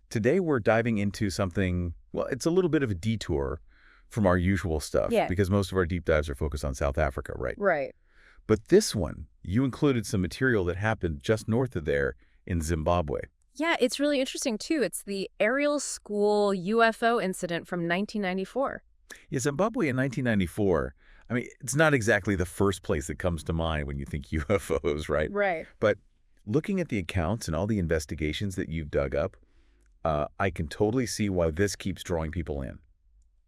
Today we're diving into something, well, it's a little bit of a detour from our usual stuff. Yeah. Because most of our deep dives are focused on South Africa, right? Right. But this one, you included some material that happened just north of there in Zimbabwe. Yeah, it's really interesting, too. It's the Ariel School UFO incident from 1994. Yeah, Zimbabwe in 1994, I mean, it's not exactly the first place that comes to mind when you think UFOs, right? Right. But looking at the accounts and all the investigations that you've dug up, I can totally see why this keeps drawing people in.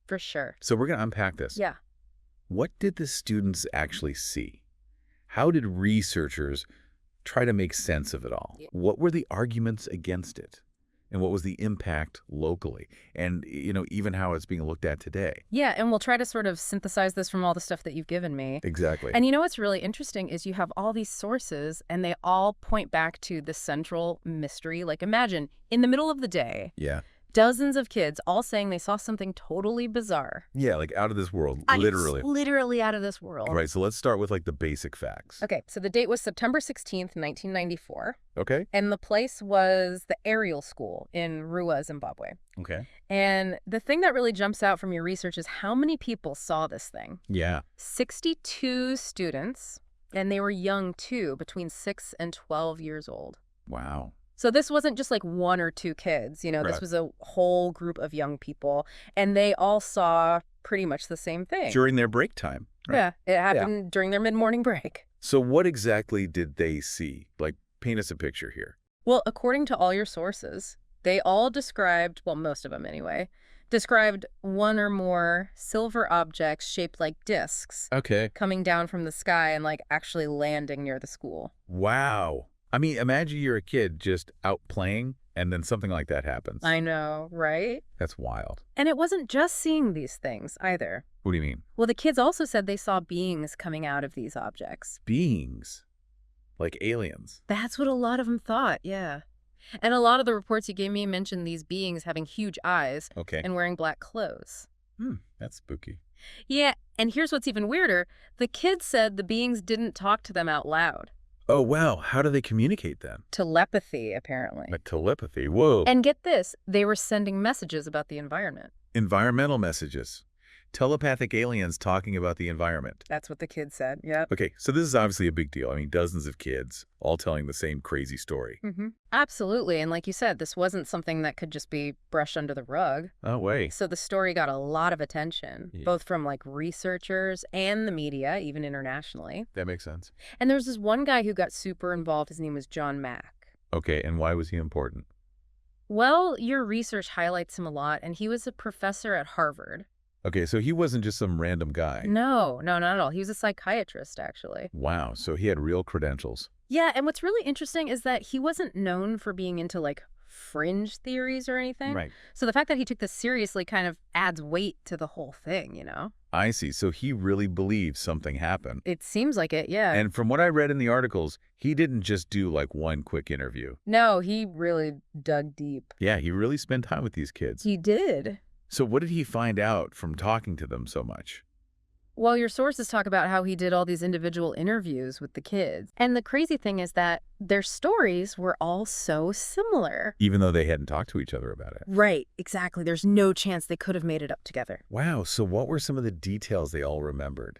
For sure. So we're going to unpack this. Yeah. What did the students actually see? How did researchers try to make sense of it all? Yeah. What were the arguments against it? And what was the impact locally? And, even how it's being looked at today. Yeah, and we'll try to sort of synthesize this from all the stuff that you've given me. Exactly. And what's really interesting is you have all these sources, and they all point back to the central mystery. Like, imagine, in the middle of the day, Yeah. dozens of kids all saying they saw something totally bizarre. Yeah, like out of this world, literally. It's literally out of this world. Right, so let's start with like the basic facts. Okay, so the date was September 16th, 1994. Okay. And the place was the Ariel School in Rua, Zimbabwe. Okay. And the thing that really jumps out from your research is how many people saw this thing. Yeah. 62 students, and they were young too, between 6 and 12 years old. Wow. So this wasn't just like one or two kids, Right. This was a whole group of young people, and they all saw pretty much the same thing. During their break time. Right. Yeah, it happened during their mid-morning break. So what exactly did they see? Like, paint us a picture here. Well, according to all your sources, they all described, well, most of them anyway, described one or more silver objects shaped like discs Okay. coming down from the sky and like actually landing near the school. Wow. I mean, imagine you're a kid just out playing and then something like that happens. I know, right? That's wild. And it wasn't just seeing these things either. What do you mean? Well, the kids also said they saw beings coming out of these objects. Beings. Like aliens. That's what a lot of them thought, yeah. And a lot of the reports you gave me mentioned these beings having huge eyes Okay. and wearing black clothes. That's spooky. Yeah, and here's what's even weirder. The kids said the beings didn't talk to them out loud. Oh, wow. How do they communicate then? Telepathy, apparently. Like telepathy. Whoa. And get this, they were sending messages about the environment. Environmental messages. Telepathic aliens talking about the environment. That's what the kids said, yep. Okay, so this is obviously a big deal. I mean, dozens of kids all telling the same crazy story. Absolutely, and like you said, this wasn't something that could just be brushed under the rug. Oh, wait. So the story got a lot of attention, Yeah. both from like researchers and the media, even internationally. That makes sense. And there was this one guy who got super involved. His name was John Mack. Okay, and why was he important? Well, your research highlights him a lot, and he was a professor at Harvard. Okay, so he wasn't just some random guy. No, not at all. He was a psychiatrist, actually. Wow, so he had real credentials. Yeah, and what's really interesting is that he wasn't known for being into like fringe theories or anything. Right. So the fact that he took this seriously kind of adds weight to the whole thing, I see. So he really believed something happened. It seems like it, yeah. And from what I read in the articles, he didn't just do like one quick interview. No, he really dug deep. Yeah, he really spent time with these kids. He did. So what did he find out from talking to them so much? Well, your sources talk about how he did all these individual interviews with the kids. And the crazy thing is that their stories were all so similar. Even though they hadn't talked to each other about it. Right, exactly. There's no chance they could have made it up together. Wow, so what were some of the details they all remembered?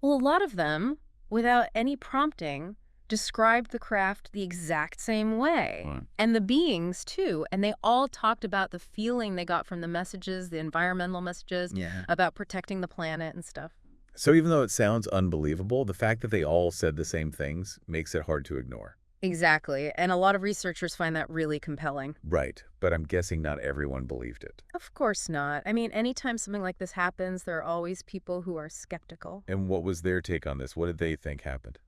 Well, a lot of them, without any prompting, described the craft the exact same way. Wow. And the beings, too. And they all talked about the feeling they got from the messages, the environmental messages, Yeah. about protecting the planet and stuff. So even though it sounds unbelievable, the fact that they all said the same things makes it hard to ignore. Exactly. And a lot of researchers find that really compelling. Right, but I'm guessing not everyone believed it. Of course not. I mean, anytime something like this happens, there are always people who are skeptical. And what was their take on this? What did they think happened?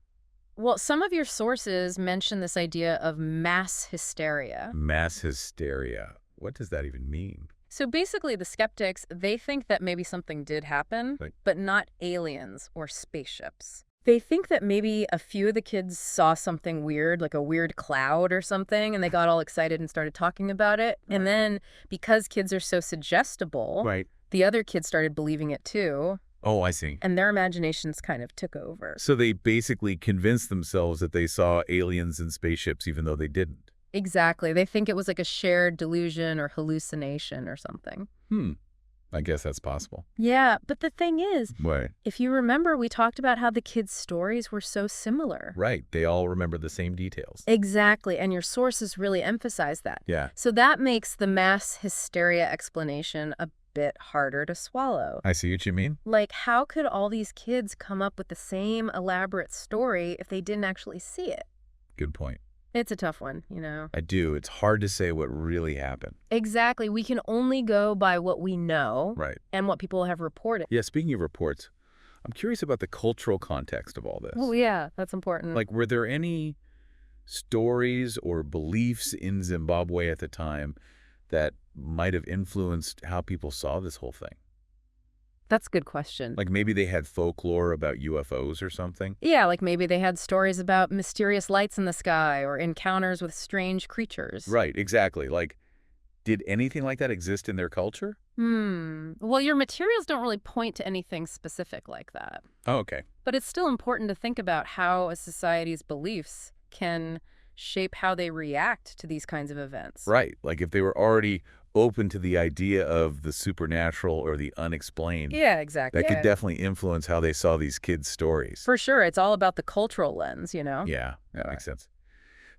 Well, some of your sources mention this idea of mass hysteria. Mass hysteria. What does that even mean? So basically, the skeptics, they think that maybe something did happen, Right. but not aliens or spaceships. They think that maybe a few of the kids saw something weird, like a weird cloud or something, and they got all excited and started talking about it. And then, because kids are so suggestible, Right. the other kids started believing it too. Oh, I see. And their imaginations kind of took over. So they basically convinced themselves that they saw aliens and spaceships even though they didn't. Exactly. They think it was like a shared delusion or hallucination or something. I guess that's possible. Yeah, but the thing is, Right. if you remember, we talked about how the kids' stories were so similar. Right. They all remember the same details. Exactly, and your sources really emphasize that. Yeah. So that makes the mass hysteria explanation a bit harder to swallow. I see what you mean. Like, how could all these kids come up with the same elaborate story if they didn't actually see it? Good point. It's a tough one, you know. I do. It's hard to say what really happened. Exactly. We can only go by what we know Right. and what people have reported. Yeah, speaking of reports, I'm curious about the cultural context of all this. Oh, yeah, that's important. Like, were there any stories or beliefs in Zimbabwe at the time that might have influenced how people saw this whole thing? That's a good question. Like maybe they had folklore about UFOs or something? Yeah, like maybe they had stories about mysterious lights in the sky or encounters with strange creatures. Right, exactly. Like, did anything like that exist in their culture? Well, your materials don't really point to anything specific like that. Oh, okay. But it's still important to think about how a society's beliefs can shape how they react to these kinds of events. Right. Like if they were already open to the idea of the supernatural or the unexplained, Yeah, exactly. that could definitely influence how they saw these kids' stories. For sure. It's all about the cultural lens, you know? Yeah, that makes sense.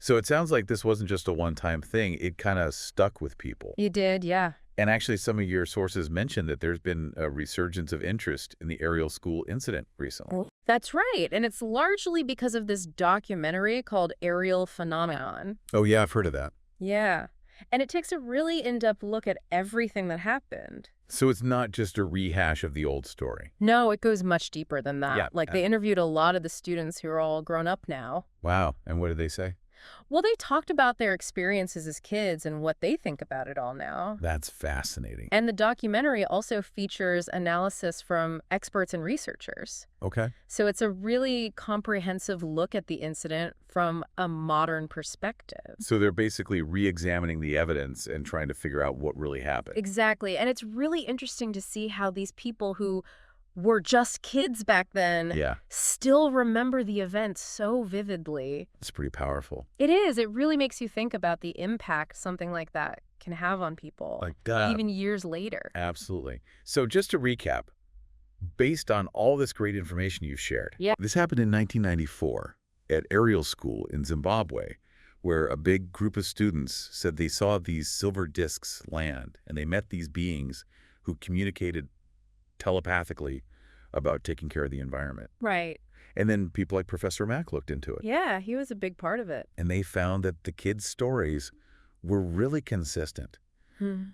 So it sounds like this wasn't just a one-time thing. It kind of stuck with people. You did, yeah. And actually, some of your sources mentioned that there's been a resurgence of interest in the Ariel School incident recently. That's right. And it's largely because of this documentary called Ariel Phenomenon. Oh, yeah, I've heard of that. Yeah. And it takes a really in-depth look at everything that happened. So it's not just a rehash of the old story. No, it goes much deeper than that. Yeah. Like, they interviewed a lot of the students who are all grown up now. Wow. And what did they say? Well, they talked about their experiences as kids and what they think about it all now. That's fascinating. And the documentary also features analysis from experts and researchers. Okay. So it's a really comprehensive look at the incident from a modern perspective. So they're basically re-examining the evidence and trying to figure out what really happened. Exactly. And it's really interesting to see how these people who were just kids back then still remember the event so vividly. It's pretty powerful. It is. It really makes you think about the impact something like that can have on people, even years later. Absolutely. So just to recap, based on all this great information you've shared, this happened in 1994 at Ariel School in Zimbabwe, where a big group of students said they saw these silver discs land, and they met these beings who communicated telepathically about taking care of the environment. Right. And then people like Professor Mack looked into it. Yeah, he was a big part of it. And they found that the kids' stories were really consistent.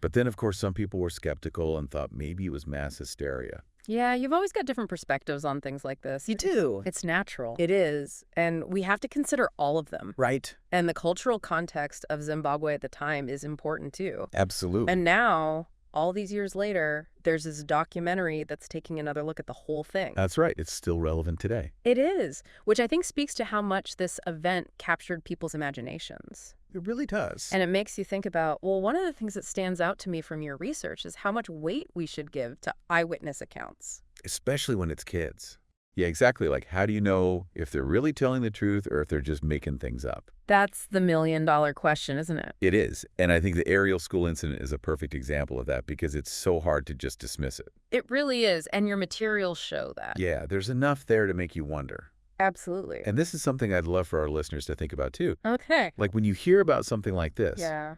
But then, of course, some people were skeptical and thought maybe it was mass hysteria. Yeah, you've always got different perspectives on things like this. You do. It's natural. It is. And we have to consider all of them. Right. And the cultural context of Zimbabwe at the time is important, too. Absolutely. And now, all these years later, there's this documentary that's taking another look at the whole thing. That's right. It's still relevant today. It is, which I think speaks to how much this event captured people's imaginations. It really does. And it makes you think about, well, one of the things that stands out to me from your research is how much weight we should give to eyewitness accounts. Especially when it's kids. Yeah, exactly. Like, how do you know if they're really telling the truth or if they're just making things up? That's the million-dollar question, isn't it? It is. And I think the Ariel School incident is a perfect example of that because it's so hard to just dismiss it. It really is. And your materials show that. Yeah, there's enough there to make you wonder. Absolutely. And this is something I'd love for our listeners to think about, too. Okay. Like, when you hear about something like this, Yeah.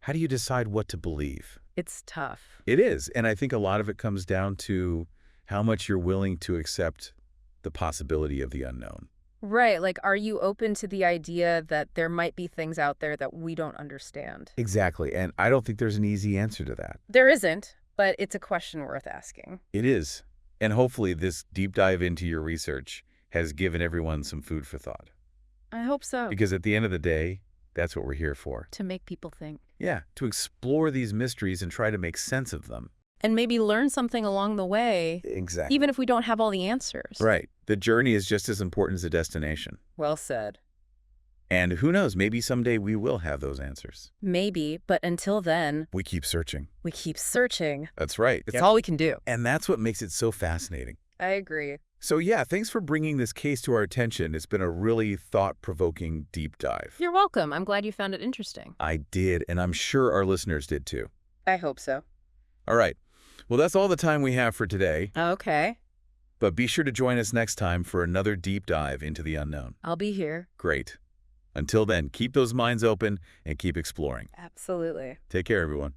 how do you decide what to believe? It's tough. It is. And I think a lot of it comes down to how much you're willing to accept the possibility of the unknown. Right. Like, are you open to the idea that there might be things out there that we don't understand? Exactly. And I don't think there's an easy answer to that. There isn't, but it's a question worth asking. It is. And hopefully this deep dive into your research has given everyone some food for thought. I hope so. Because at the end of the day, that's what we're here for. To make people think. Yeah, to explore these mysteries and try to make sense of them. And maybe learn something along the way. Exactly. Even if we don't have all the answers. Right. The journey is just as important as the destination. Well said. And who knows, maybe someday we will have those answers. Maybe, but until then, We keep searching. we keep searching. That's right. It's all we can do. And that's what makes it so fascinating. I agree. So yeah, thanks for bringing this case to our attention. It's been a really thought-provoking deep dive. You're welcome. I'm glad you found it interesting. I did, and I'm sure our listeners did too. I hope so. All right. Well, that's all the time we have for today. Okay. But be sure to join us next time for another deep dive into the unknown. I'll be here. Great. Until then, keep those minds open and keep exploring. Absolutely. Take care, everyone.